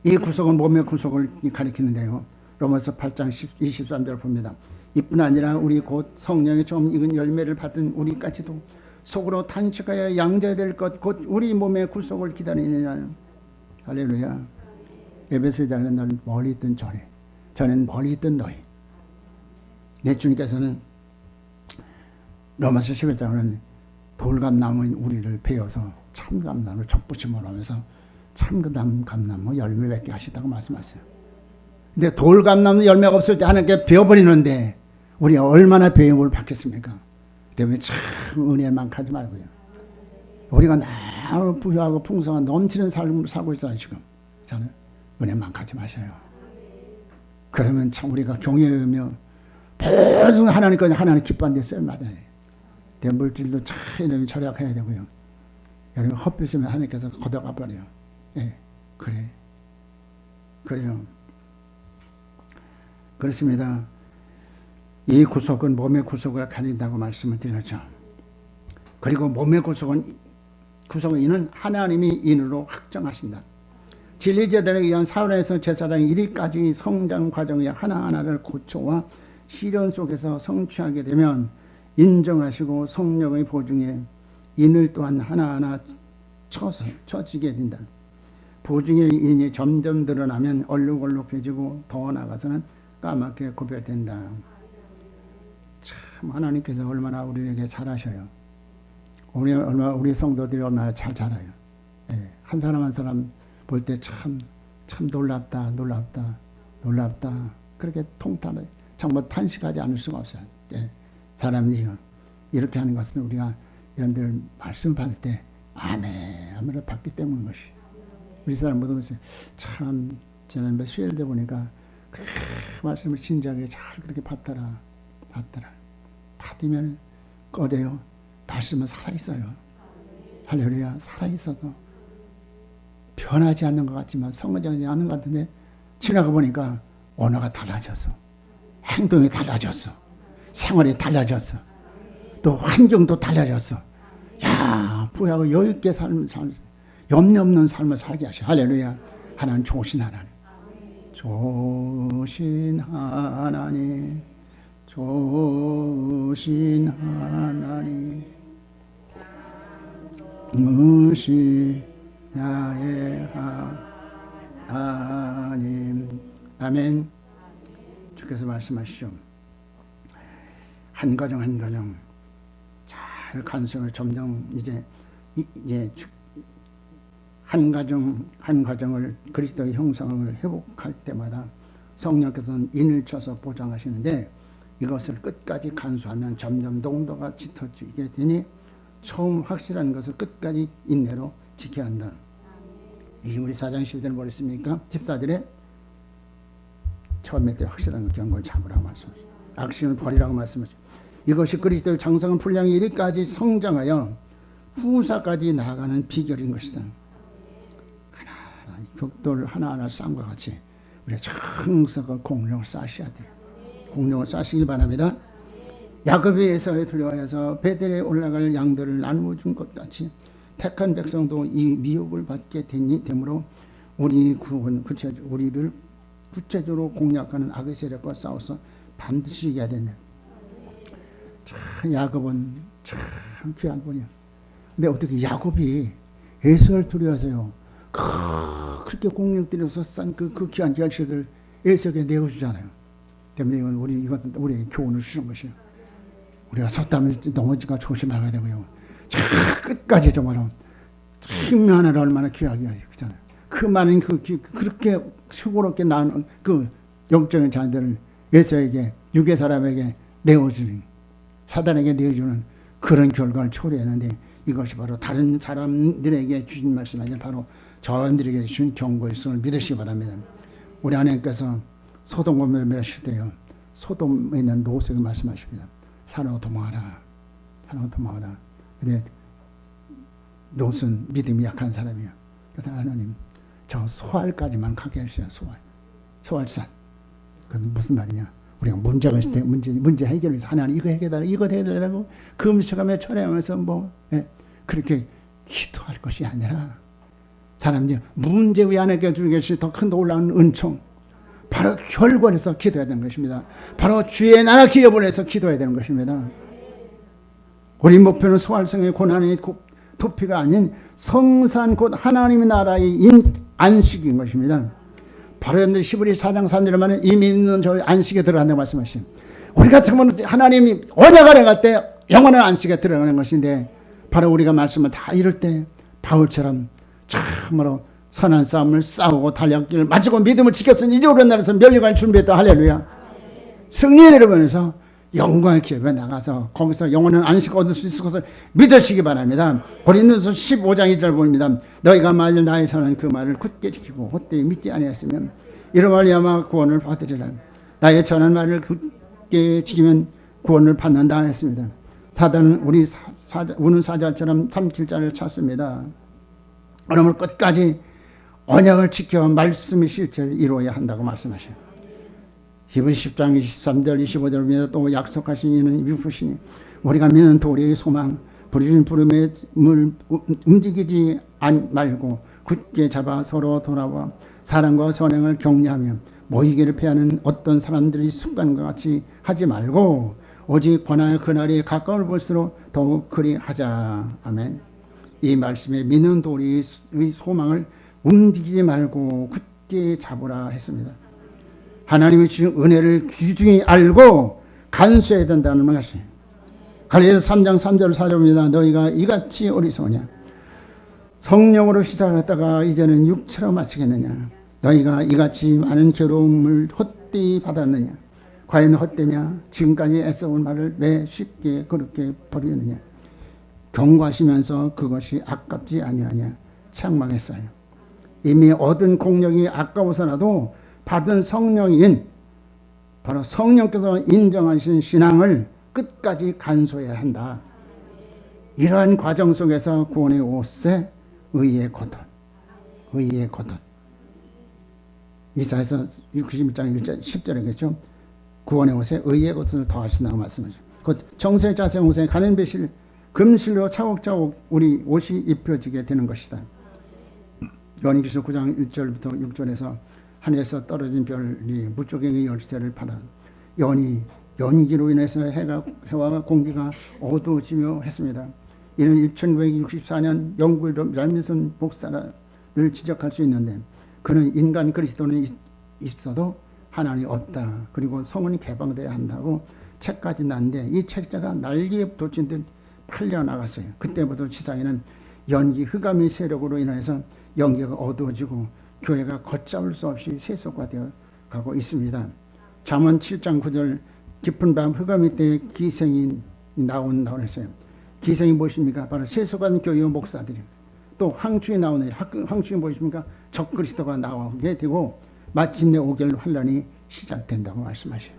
이 구속은 몸의 구속을 가리키는데요. 로마서 8장 23절을 봅니다. 이뿐 아니라 우리 곧 성령의 처음 익은 열매를 받은 우리까지도 속으로 탄식하여 양자될 것 곧 우리 몸의 구속을 기다리느니라. 할렐루야. 에베소장은 너는 멀리 있던 저는 멀리 있던 너희. 내 주님께서는 로마서 11장은 돌감나무인 우리를 베어서 참감나무를 접붙임으로 하면서 참감나무 열매 맺게 하시다고 말씀하세요. 근데 돌감나무 열매가 없을 때 하나님께 베어버리는데 우리가 얼마나 배움을 받겠습니까? 때문에 참 은혜에 만하지 말고요. 우리가 너무 부유하고 풍성한 넘치는 삶을 살고 있잖아요. 지금 저는 은혜 만하지 마셔요. 그러면 참 우리가 경외하며 모든 하나님까지 하나님 기뻐한 데 쓰임받아야 돼요. 내 물질도 참 이놈이 절약해야 되고요. 여러분 헛비으면 하나님께서 걷어가 버려요. 예, 그래요. 그렇습니다. 이 구속은 몸의 구속을 가린다고 말씀을 드렸죠. 그리고 몸의 구속은 이는 하나님이 인으로 확정하신다. 진리제들에 의한 사울에서 제사장이 이리까지 성장 과정의 하나하나를 고초와 시련 속에서 성취하게 되면 인정하시고 성령의 보증에 인을 또한 하나하나 쳐지게 된다. 보증의 인이 점점 드러나면 얼룩얼룩해지고 더 나아가서는 까맣게 구별된다. 참 하나님께서 얼마나 우리에게 잘하셔요. 우리 성도들이 얼마나 잘 자라요. 예, 한 사람 한 사람 볼 때 참 놀랍다. 그렇게 통탄을 정말 탄식하지 않을 수가 없어요. 예, 사람이 이렇게 하는 것은 우리가 이런들 말씀 받을 때 아멘을 받기 때문인 것이. 우리 사람 모두 참 지난번에 수요일에 보니까 그 말씀을 진지하게 잘 그렇게 받더라. 받으면 꺼내요. 말씀은 살아있어요. 할렐루야. 살아있어도 변하지 않는 것 같지만 성장하지 않는 것 같은데 지나가 보니까 언어가 달라졌어. 행동이 달라졌어. 생활이 달라졌어. 또 환경도 달라졌어. 야, 부하고 여유있게 염려 없는 삶을 살게 하셔. 할렐루야. 하나님 좋으신 하나님. 좋으신 하나님. 좋으신 하나님. 무시 나의 하나님. 아멘. 주께서 말씀하시죠. 한 가정 한 가정 잘 간성을 점점 이제 한 가정 한 가정을 그리스도의 형상을 회복할 때마다 성령께서는 인을 쳐서 보장하시는데 이것을 끝까지 간수하면 점점 농도가 짙어지게 되니 처음 확실한 것을 끝까지 인내로 지켜야 한다. 이 우리 4장 12절을 뭐랬습니까? 집사들의 처음에 때 확실한 경고를 잡으라고 말씀하시죠. 악심을 버리라고 말씀하시죠. 이것이 그리스도의 장성한 분량이 이리까지 성장하여 후사까지 나아가는 비결인 것이다. 하나하나 벽돌 하나하나 쌓은 것 같이 우리가 정석을 공룡을 쌓으셔야 돼요. 공룡을 쌓으시길 바랍니다. 야곱이 에사오에 들려와서 베델에 올라갈 양들을 나누어 준 것 같이 택한 백성도 이 미혹을 받게 되므로 우리를 구체적으로 공략하는 악의 세력과 싸워서 반드시 이겨야 된다. 참 야곱은 참 귀한 분이야. 근데 어떻게 야곱이 에사오를 두려워하세요. 그렇게 공력 들여서 싼 그 귀한 결실을 에사오에게 내어주잖아요. 때문에 이것은 우리에게 교훈을 주는 것이에요. 우리가 섰다면 넘어지가 조심하게 되고요. 자, 끝까지 정말로 참 하나를 얼마나 귀하게 하잖아요. 그 많은 그렇게 수고롭게 낳은 그 영적인 자들을 에사오에게 육의 사람에게 내어주는 사단에게 내어주는 그런 결과를 초래했는데 이것이 바로 다른 사람들에게 주신 말씀이 아니라 바로 저들에게 주신 경고일성을 믿으시기 바랍니다. 우리 하나님께서 소돔 고모라를 시대요. 소돔에 있는 롯에게 말씀하십니다. 산으로 도망하라. 산으로 도망하라. 근데 롯은 믿음이 약한 사람이에요. 그래서 하나님 저 소알까지만 가게 해주세요. 소알산. 그것은 무슨 말이냐? 우리가 문제가 있을 때 문제 해결을 위해서 하나님 이거 해결해달라 이거 해결해달라고 금식하며 철회하면서 그렇게 기도할 것이 아니라 사람들이 문제 위에 하나님께 주는 것이 더 큰 더 올라오는 은총 바로 결과에서 기도해야 되는 것입니다. 바로 주의 나라 기업을 해서 기도해야 되는 것입니다. 우리 목표는 소활성의 고난의 도피가 아닌 성산 곧 하나님의 나라의 안식인 것입니다. 바로 여러분들 히브리 4장 3절에 말하는 이미 있는 저 안식에 들어간다고 말씀하신 우리 같은 경우는 하나님이 언약을 해갈 때 영원한 안식에 들어가는 것인데 바로 우리가 말씀을 다 이룰 때 바울처럼 참으로 선한 싸움을 싸우고 달려길을 마치고 믿음을 지켰으니 이제 오는 날에서 멸류관을 준비했다. 할렐루야. 승리를 이루면서 영광의 기업에 나가서 거기서 영원한 안식 얻을 수 있을 것을 믿으시기 바랍니다. 고린도서 15장 2절 보입니다. 너희가 만일 나의 전한 그 말을 굳게 지키고 헛되이 믿지 아니하였으면 이로 말미암아 구원을 받으리라. 나의 전한 말을 굳게 지키면 구원을 받는다 했습니다. 사단은 우는 사자처럼 삼킬 자를 찾습니다. 그러므로 끝까지 언약을 지켜 말씀의 실체를 이루어야 한다고 말씀하셔요. 히브리 10장 23절 25절입니다. 또 약속하신 이는 미쁘시니 우리가 믿는 도리의 소망 부르신 부름에 움직이지 말고 굳게 잡아 서로 돌아와 사랑과 선행을 격려하며 모이기를 패하는 어떤 사람들이 습관과 같이 하지 말고 오직 권하여 그날이 가까울 볼수록 더욱 그리하자. 아멘. 이 말씀에 믿는 도리의 소망을 움직이지 말고 굳게 잡으라 했습니다. 하나님이 주신 은혜를 귀중히 알고 간수해야 된다는 말씀. 갈라디아서 3장 3절 4절입니다. 너희가 이같이 어리석으냐? 성령으로 시작했다가 이제는 육체로 마치겠느냐? 너희가 이같이 많은 괴로움을 헛되이 받았느냐? 과연 헛되냐? 지금까지 애써온 말을 왜 쉽게 그렇게 버리느냐? 경고하시면서 그것이 아깝지 아니하냐? 책망했어요. 이미 얻은 공력이 아까워서라도 받은 성령인 바로 성령께서 인정하신 신앙을 끝까지 간수해야 한다. 이러한 과정 속에서 구원의 옷에 의의 겉옷, 의의 겉옷. 이사야서 61장 1절 10절에겠죠. 구원의 옷에 의의 겉옷을 더하신다고 말씀하죠. 곧 정세 자세 옷에 가는 배실 금실로 차곡차곡 우리 옷이 입혀지게 되는 것이다. 요한계시록 9장 1절부터 6절에서 하늘에서 떨어진 별이 무조갱의 열쇠를 받아 연기로 인해서 해와 공기가 어두워지며 했습니다. 이는 1964년 영국의 라미슨 목사를 지적할 수 있는데 그는 인간 그리스도는 있어도 하나님 없다. 그리고 성은 개방돼야 한다고 책까지 났는데 이 책자가 날개에 돋친 듯 팔려나갔어요. 그때부터 지상에는 연기 흑암의 세력으로 인해서 연기가 어두워지고 교회가 걷잡을 수 없이 세속화되어 가고 있습니다. 잠언 7장 9절 깊은 밤 흑암의 때에 기생이 나온다고 했어요. 기생이 무엇입니까? 바로 세속한 교회의 목사들이 또 황충이 나오는 황충이 무엇입니까? 적그리스도가 나오게 되고 마침내 5개월 환란이 시작된다고 말씀하셔요.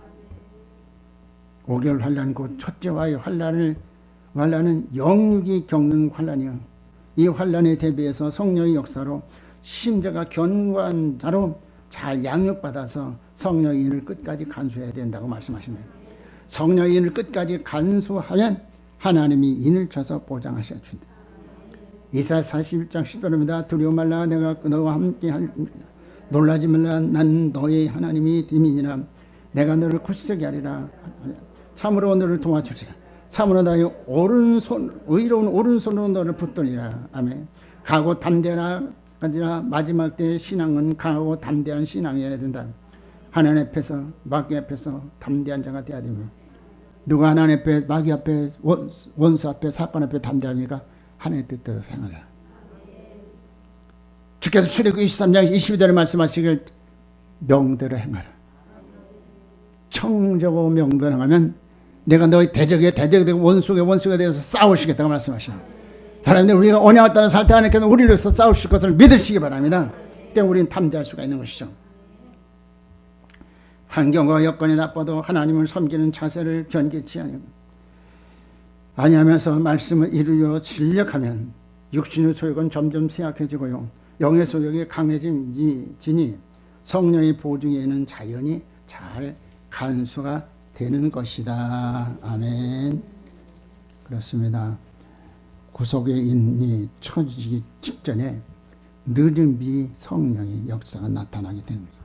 5개월 환란 곧 첫째와의 환란은 영육이 겪는 환란이요. 이 환란에 대비해서 성령의 역사로 심지어가 견고한 자로 잘 양육받아서 성령의 인을 끝까지 간수해야 된다고 말씀하시네요. 성령의 인을 끝까지 간수하면 하나님이 인을 쳐서 보장하셔 준다. 이사야 41장 10절입니다. 두려워 말라 내가 너와 함께 놀라지 말라 난 너의 하나님이 됨이니라. 내가 너를 굳세게 하리라. 참으로 너를 도와주리라. 참으로 나의 오른손 의로운 오른손으로 너를 붙들리라. 아멘. 강하고 담대하라. 마지막 때의 신앙은 강하고 담대한 신앙이어야 된다. 하나님 앞에서 마귀 앞에서 담대한 자가 되어야 됩니다. 누가 하나님 앞에 마귀 앞에 원수 앞에 사건 앞에 담대하니까 하나님의 뜻대로 행하라. 주께서 출애굽기 23장 22절에 말씀하시길 명대로 행하라. 청정하고 명대로 행하면 내가 너희 대적에 되고 원수가 되어서 싸우시겠다고 말씀하시는. 사람들 우리가 언약을 따라 살 때 하나님께서 우리를 위해서 싸우실 것을 믿으시기 바랍니다. 그때 우리는 담대할 수가 있는 것이죠. 환경과 여건이 나빠도 하나님을 섬기는 자세를 변개치 아니하면서 말씀을 이루려 진력하면 육신의 소욕은 점점 쇠약해지고요. 영의 소욕이 강해지니 성령의 보증에 있는 자연이 잘 간수가 되는 것이다. 아멘. 그렇습니다. 구속의 인이 처지기 직전에 느림비 성령의 역사가 나타나게 되는 거죠.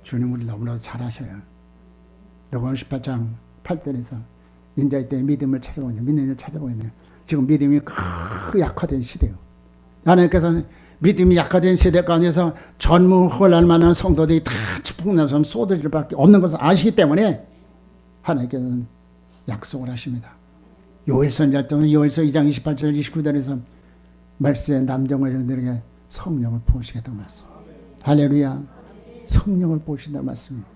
주님 우리 너무나도 잘 아셔요. 요한 18장 8절에서 인자의 때 믿음을 찾아보고 있는 믿는 자 찾아보고 있는 지금 믿음이 약화된 시대예요. 하나님께서는 믿음이 약화된 세대 가운데서 전무후활할 만한 성도들이 다 축복나서 쏟아질 밖에 없는 것을 아시기 때문에 하나님께서는 약속을 하십니다. 요엘 선지자 때는 요엘서 2장 28절 29절에서 말씀의 남정어린들에게 성령을 부으시겠다고 말씀. 할렐루야. 성령을 부으신다는 말씀입니다.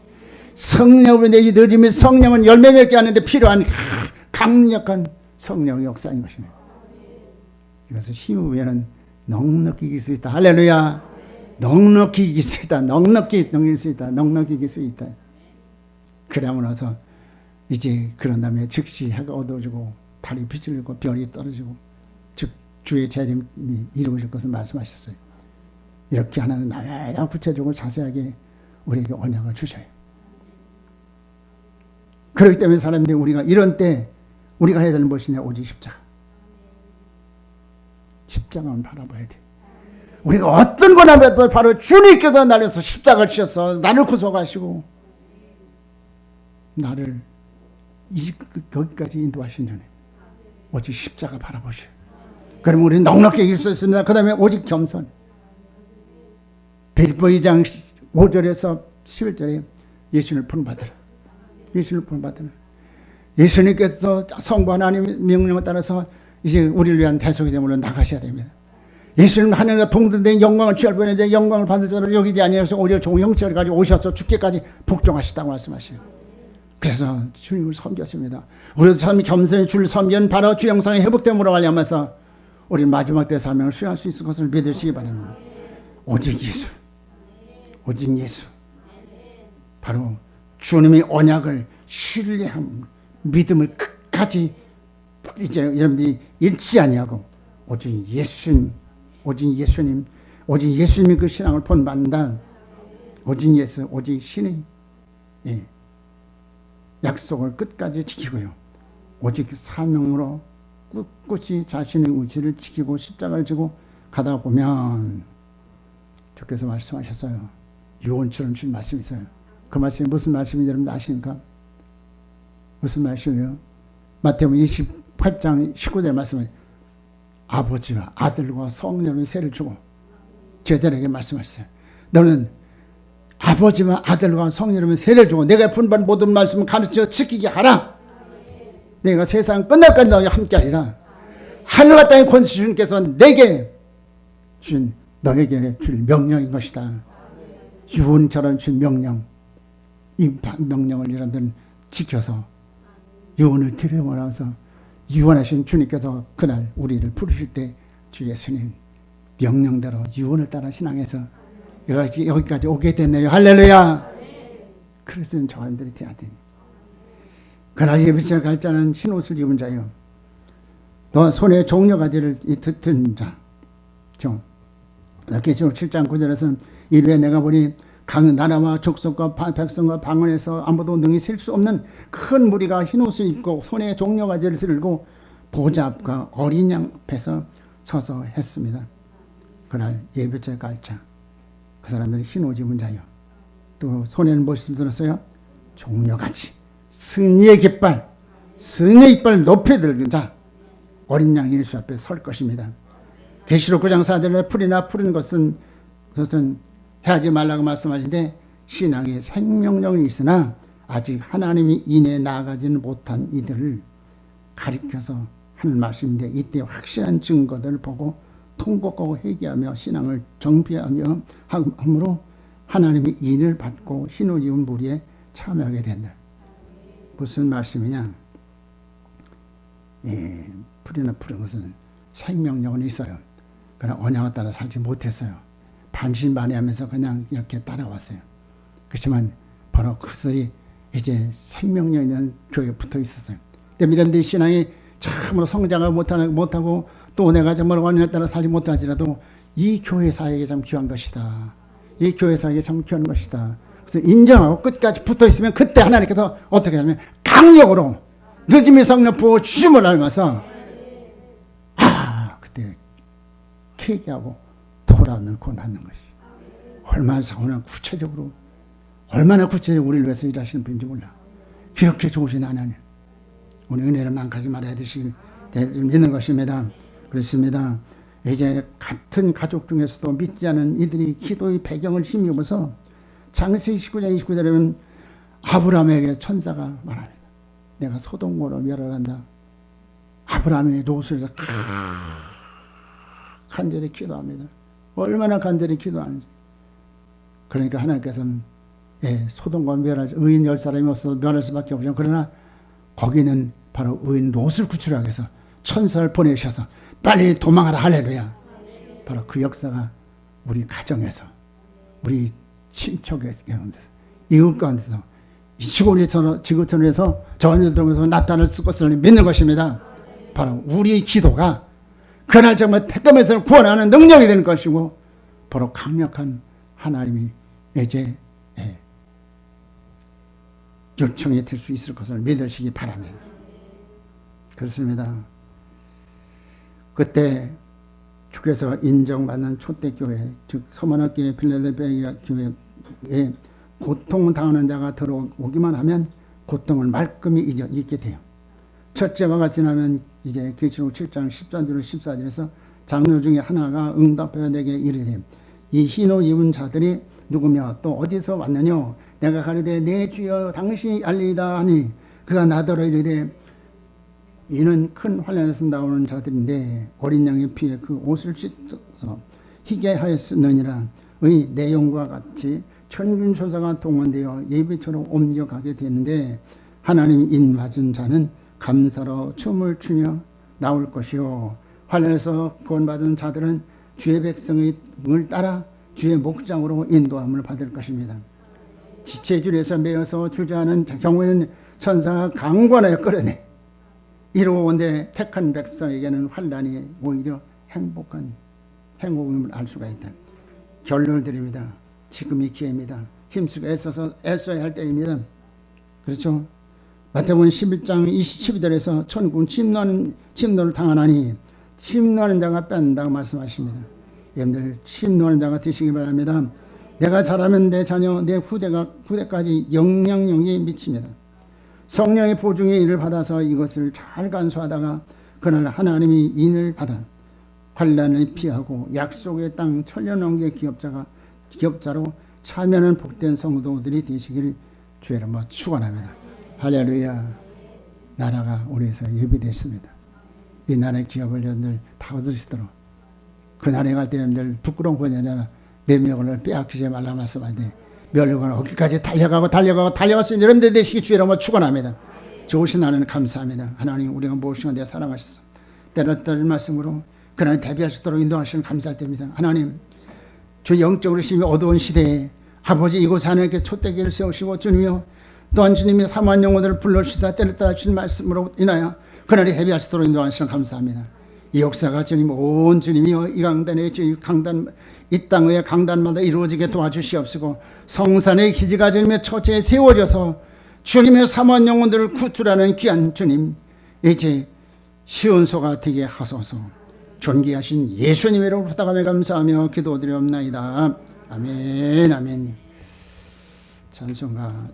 성령으로 이 느림의 성령은 열매 맺게 하는데 필요한 강력한 성령의 역사인 것입니다. 이것을 힘으면 넉넉히 이길 수 있다. 할렐루야. 넉넉히 이길 수 있다. 넉넉히 이길 수 있다. 넉넉히 이길 수 있다. 그러고 나서 이제 그런 다음에 즉시 해가 어두워지고 달이 빛을 잃고 별이 떨어지고 즉 주의 재림이 이루어질 것을 말씀하셨어요. 이렇게 하나는 나야 구체적으로 자세하게 우리에게 언약을 주셔요. 그렇기 때문에 사람들이 우리가 이런 때 우리가 해야 되는 것이냐 오직 십자가. 십자가만 바라봐야 돼. 우리가 어떤 거나 해도 바로 주님께서 날려서 십자가를 지셔서 나를 구속하시고 나를 거기까지 인도하신 전에 오직 십자가 바라보시오. 그러면 우리는 넉넉히 이길 수 있습니다. 그 다음에 오직 겸손. 빌립보 2장 5절에서 11절에 예수님을 본받으라. 예수님을 본받으라. 예수님께서 성부 하나님의 명령에 따라서 이제 우리를 위한 대속의 제물로 나가셔야 됩니다. 예수님은 하늘과 동등된 영광을 취할 뻔했는데 영광을 받을 자를 여기지 아니하셔서 오히려 종영체를 가지고 오셔서 죽기까지 복종하시다고 말씀하시요. 그래서 주님을 섬겼습니다. 우리도 참 겸손히 주를 섬기는 바로 주 영상의 회복됨으로 말미암아서 우리 마지막 때 사명을 수행할 수 있을 것을 믿으시기 바랍니다. 오직 예수, 오직 예수, 바로 주님의 언약을 신뢰함, 믿음을 끝까지 이제 여러분들이 잃지 아니하고 오직 예수님, 오직 예수님의 그 신앙을 본받는다. 오직 예수, 오직 신의 약속을 끝까지 지키고요. 오직 사명으로 꿋꿋이 자신의 의지를 지키고 십자가를 지고 가다 보면 주께서 말씀하셨어요. 유언처럼 주신 말씀이 있어요. 그 말씀이 무슨 말씀인지 여러분 아십니까? 무슨 말씀이에요? 마태복음 28장 19절 말씀은 아버지와 아들과 성령의 세를 주고 제자들에게 말씀하셨어요. 너는 아버지와 아들과 성령의 세를 주고 내가 분반 모든 말씀을 가르쳐 지키게 하라. 내가 세상 끝날까지 너와 함께 하리라. 하늘과 땅의 권세 주님께서 내게 준 너에게 줄 명령인 것이다. 유언처럼 준 명령. 이 명령을 여러분들은 지켜서 유언을 드려보면서 유언하신 주님께서 그날 우리를 부르실 때 주 예수님 명령대로 유언을 따라 신앙해서 여기까지 오게 됐네요. 할렐루야. 그래서 저한들이 돼야 됩니다. 그러나 예비신을 갈 자는 흰옷을 입은 자요. 또 손에 종려가 들 자. 계시록 7장 9절에서는 이르되 내가 보니 각 나라와 족속과 백성과 방언에서 아무도 능히 셀 수 없는 큰 무리가 흰옷을 입고 손에 종려가지를 들고 보좌 앞과 어린 양 앞에서 서서 했습니다. 그날 예배절 갈자 그 사람들이 흰옷 입은 자요. 또 손에는 무엇을 들었어요? 종려가지. 승리의 깃발, 승리의 이빨 높이 들은 자 어린 양 예수 앞에 설 것입니다. 계시록 9장 4절에 풀이나 푸른 것은 해하지 말라고 말씀하시는데 신앙에 생명력이 있으나 아직 하나님이 인에 나아가지는 못한 이들을 가리켜서 하는 말씀인데 이때 확실한 증거들을 보고 통곡하고 회개하며 신앙을 정비하며 함으로 하나님의 인을 받고 흰옷 입은 무리에 참여하게 된다. 무슨 말씀이냐? 풀이나 푸른 것은 생명력은 있어요. 그러나 언약을 따라 살지 못했어요. 반신반의하면서 그냥 이렇게 따라왔어요. 그렇지만 바로 그것이 이제 생명력 있는 교회에 붙어 있었어요. 근데 이런데 신앙이 참으로 성장을 못하고 또 내가 정말 언약에 따라 살지 못하지라도 이 교회 사역이 참 귀한 것이다. 이 교회 사역이 참 귀한 것이다. 그래서 인정하고 끝까지 붙어 있으면 그때 하나님께서 어떻게 하냐면 강력으로 늦음이 성령 부어 주심을 알면서 그때 회개하고 돌아오는 곧 맞는 것이 얼마나 구체적으로 우리를 위해서 일하시는 분인지 몰라. 그렇게 좋으신 하나님 우리 은혜를 만가지 말아야 되실 믿는 것입니다. 그렇습니다. 이제 같은 가족 중에서도 믿지 않은 이들이 기도의 배경을 힘입어서 창세기 19장 29절에 보면 아브라함에게 천사가 말합니다. 내가 소돔으로 멸하란다. 아브라함이 롯을 간절히 기도합니다. 얼마나 간절히 기도하는지. 그러니까 하나님께서는 소돔과 멸할 의인 10사람이 없어서 멸할 수밖에 없죠. 그러나 거기는 바로 의인 롯을 구출하기 위해서 천사를 보내셔서 빨리 도망하라. 할렐루야. 바로 그 역사가 우리 가정에서 우리 친척의 가운데서 이웃 가운데서 이 지구촌에서 전일동에서 나타날 것을 믿는 것입니다. 바로 우리의 기도가 그날 정말 택감에서 구원하는 능력이 되는 것이고 바로 강력한 하나님이 이제 요청이 될 수 있을 것을 믿으시기 바랍니다. 그렇습니다. 그때 주께서 인정받는 초대교회 즉 서머나교회 필라델피아 교회에 고통을 당하는 자가 들어오기만 하면 고통을 말끔히 잊게 돼요. 첫째화가 지나면 이제 계시록 7장 13절 14절에서 장로 중에 하나가 응답하여 내게 이르되 이 흰옷 입은 자들이 누구며 또 어디서 왔느냐? 내가 가로되 내 주여 당신이 알리이다 하니 그가 나더러 이르되 이는 큰 환난에서 나오는 자들인데 어린 양의 피에 그 옷을 찢어서 희게 하였느니라. 의 내용과 같이 천군소사가 동원되어 예비처럼 옮겨가게 되는데 하나님 인 맞은 자는 감사로 춤을 추며 나올 것이요 환난에서 구원받은 자들은 주의 백성의 을 따라 주의 목장으로 인도함을 받을 것입니다. 지체줄에서 매어서 주저하는 경우에는 천사가 강권하여 끌어내 이루어온데 택한 백성에게는 환난이 오히려 행복임을 알 수가 있다. 결론을 드립니다. 지금이 기회입니다. 힘쓰고 애써야 할 때입니다. 그렇죠? 마태복음 11장 22절에서 천국은 침노를 당하나니 침노하는 자가 뺀다고 말씀하십니다. 여러분들 침노하는 자가 되시기 바랍니다. 내가 잘하면 내 자녀, 내 후대까지 영향력이 미칩니다. 성령의 보증의 일을 받아서 이것을 잘 간수하다가 그날 하나님이 인을 받아 환난을 피하고 약속의 땅 천년왕국의 기업자로 참여하는 복된 성도들이 되시기를 주의 이름으로 축원합니다. 할렐루야. 나라가 우리에서 예비됐습니다. 이 나라의 기업을 여러분들 다 얻으시도록 그 나라에 갈 때 여러분들 부끄러운 것이 아니라 명령을 빼앗기지 말라 말씀하는데 멸류관 어디까지 달려갈 수 있는 여러분들 되시기 주의 이름으로 축원합니다. 좋으신 하나님 감사합니다. 하나님 우리가 무엇인가 내 사랑하셨어. 때렸다는 말씀으로 그날 대비할 수 있도록 인도하시는 감사할 때입니다. 하나님 주 영적으로 심히 어두운 시대에 아버지 이곳 하나님께 촛대기를 세우시고 주님이여 또한 주님이 3만 영혼들을 불러주시사 때를 따라 주신 말씀으로 인하여 그날이 대비할 수 있도록 인도하시는 감사합니다. 이 역사가 주님 온 주님이여 이 강단의 이 땅의 강단마다 이루어지게 도와주시옵시고 성산의 기지가 주님의 처체에 세워져서 주님의 3만 영혼들을 구출하는 귀한 주님 이제 시온소가 되게 하소서. 존귀하신 예수님의 이름으로 부탁하며 감사하며 기도드리옵나이다. 아멘. 찬송가